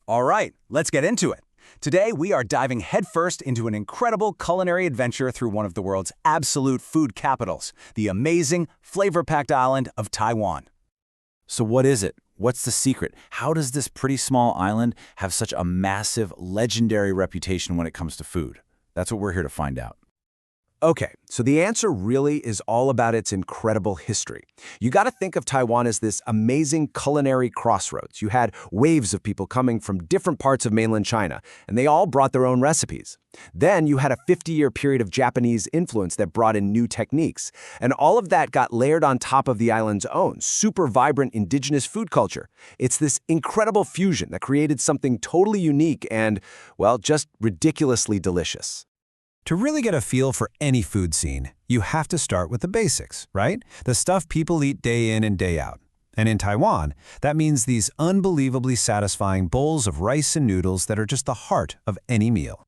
All right, let's get into it. Today, we are diving headfirst into an incredible culinary adventure through one of the world's absolute food capitals, the amazing, flavor-packed island of Taiwan. So what is it? What's the secret? How does this pretty small island have such a massive, legendary reputation when it comes to food? That's what we're here to find out. Okay, so the answer really is all about its incredible history. You got to think of Taiwan as this amazing culinary crossroads. You had waves of people coming from different parts of mainland China, and they all brought their own recipes. Then you had a 50-year period of Japanese influence that brought in new techniques, and all of that got layered on top of the island's own super vibrant indigenous food culture. It's this incredible fusion that created something totally unique and, well, just ridiculously delicious. To really get a feel for any food scene, you have to start with the basics, right? The stuff people eat day in and day out. And in Taiwan, that means these unbelievably satisfying bowls of rice and noodles that are just the heart of any meal.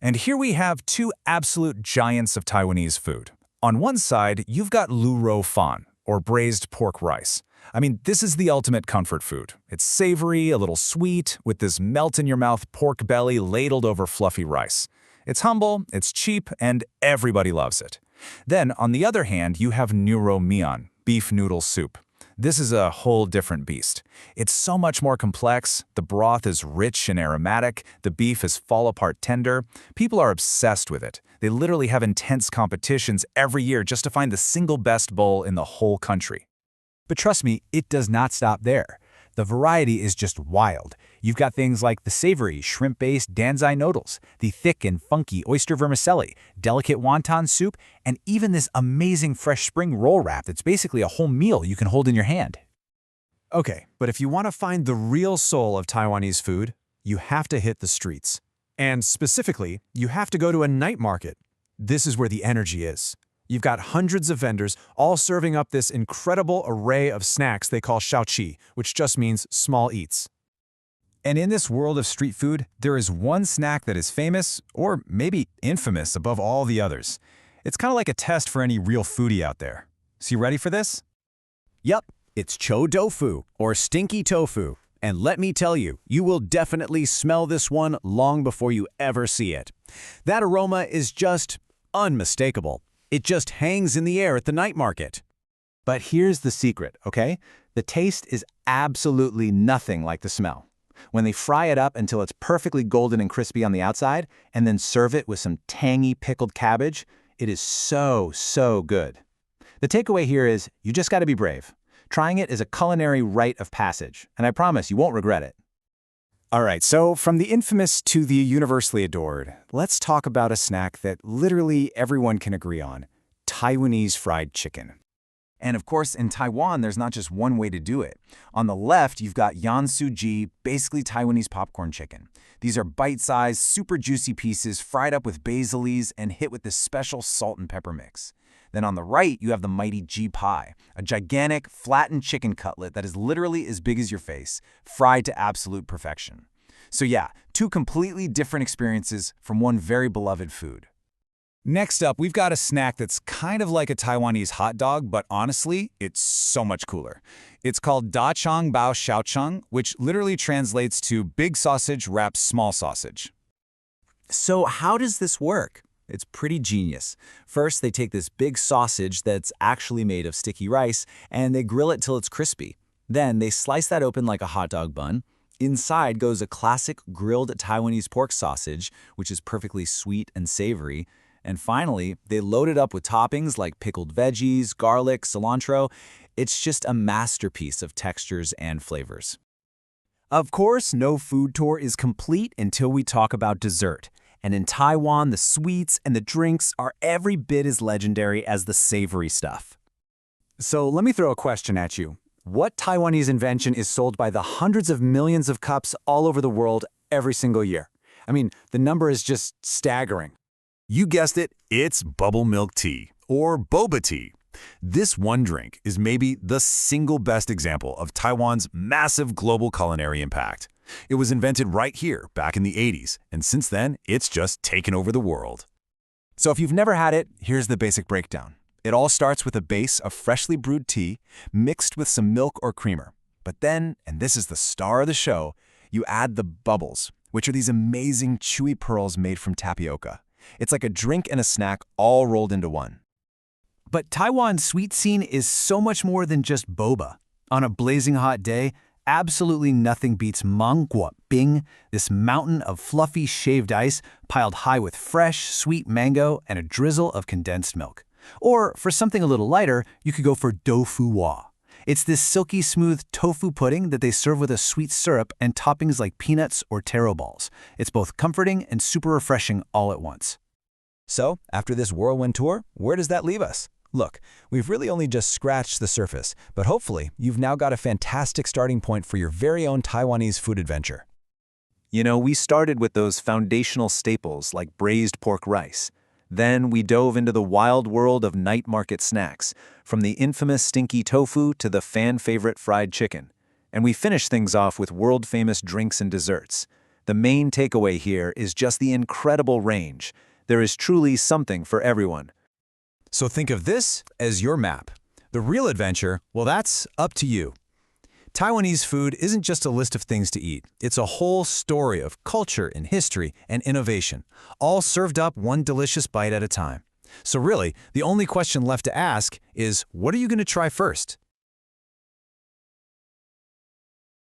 And here we have two absolute giants of Taiwanese food. On one side, you've got lu rou fan, or braised pork rice. I mean, this is the ultimate comfort food. It's savory, a little sweet, with this melt-in-your-mouth pork belly ladled over fluffy rice. It's humble, it's cheap, and everybody loves it. Then, on the other hand, you have nuro mian, beef noodle soup. This is a whole different beast. It's so much more complex, the broth is rich and aromatic, the beef is fall-apart tender. People are obsessed with it. They literally have intense competitions every year just to find the single best bowl in the whole country. But trust me, it does not stop there. The variety is just wild. You've got things like the savory, shrimp-based danzai noodles, the thick and funky oyster vermicelli, delicate wonton soup, and even this amazing fresh spring roll wrap that's basically a whole meal you can hold in your hand. Okay, but if you want to find the real soul of Taiwanese food, you have to hit the streets. And specifically, you have to go to a night market. This is where the energy is. You've got hundreds of vendors all serving up this incredible array of snacks they call xiaoqi, which just means small eats. And in this world of street food, there is one snack that is famous, or maybe infamous, above all the others. It's kind of like a test for any real foodie out there. So you ready for this? Yup, it's cho tofu, or stinky tofu. And let me tell you, you will definitely smell this one long before you ever see it. That aroma is just unmistakable. It just hangs in the air at the night market. But here's the secret, okay? The taste is absolutely nothing like the smell. When they fry it up until it's perfectly golden and crispy on the outside, and then serve it with some tangy pickled cabbage, it is so, so good. The takeaway here is you just got to be brave. Trying it is a culinary rite of passage, and I promise you won't regret it. All right, so from the infamous to the universally adored, let's talk about a snack that literally everyone can agree on: Taiwanese fried chicken. And of course, in Taiwan, there's not just one way to do it. On the left, you've got yansuji, basically Taiwanese popcorn chicken. These are bite-sized, super juicy pieces fried up with basil leaves and hit with this special salt and pepper mix. Then on the right, you have the mighty ji pie, a gigantic, flattened chicken cutlet that is literally as big as your face, fried to absolute perfection. So yeah, two completely different experiences from one very beloved food. Next up, we've got a snack that's kind of like a Taiwanese hot dog, but honestly, it's so much cooler. It's called Da Chang Bao Xiaocheng, which literally translates to big sausage wraps small sausage. So how does this work? It's pretty genius. First, they take this big sausage that's actually made of sticky rice, and they grill it till it's crispy. Then they slice that open like a hot dog bun. Inside goes a classic grilled Taiwanese pork sausage, which is perfectly sweet and savory. And finally, they load it up with toppings like pickled veggies, garlic, cilantro. It's just a masterpiece of textures and flavors. Of course, no food tour is complete until we talk about dessert. And in Taiwan, the sweets and the drinks are every bit as legendary as the savory stuff. So let me throw a question at you. What Taiwanese invention is sold by the hundreds of millions of cups all over the world every single year? I mean, the number is just staggering. You guessed it, it's bubble milk tea, or boba tea. This one drink is maybe the single best example of Taiwan's massive global culinary impact. It was invented right here back in the 80s, and since then, it's just taken over the world. So if you've never had it, here's the basic breakdown. It all starts with a base of freshly brewed tea mixed with some milk or creamer. But then, and this is the star of the show, You add the bubbles, which are these amazing chewy pearls made from tapioca. It's like a drink and a snack all rolled into one. But Taiwan's sweet scene is so much more than just boba. On a blazing hot day, absolutely nothing beats mangguo bing, this mountain of fluffy shaved ice piled high with fresh, sweet mango and a drizzle of condensed milk. Or, for something a little lighter, you could go for tofu wa. It's this silky smooth tofu pudding that they serve with a sweet syrup and toppings like peanuts or taro balls. It's both comforting and super refreshing all at once. So, after this whirlwind tour, where does that leave us? Look, we've really only just scratched the surface, but hopefully you've now got a fantastic starting point for your very own Taiwanese food adventure. You know, we started with those foundational staples like braised pork rice. Then we dove into the wild world of night market snacks, from the infamous stinky tofu to the fan-favorite fried chicken. And we finished things off with world-famous drinks and desserts. The main takeaway here is just the incredible range. There is truly something for everyone. So think of this as your map. The real adventure, well, that's up to you. Taiwanese food isn't just a list of things to eat. It's a whole story of culture and history and innovation, all served up one delicious bite at a time. So really, the only question left to ask is, what are you going to try first?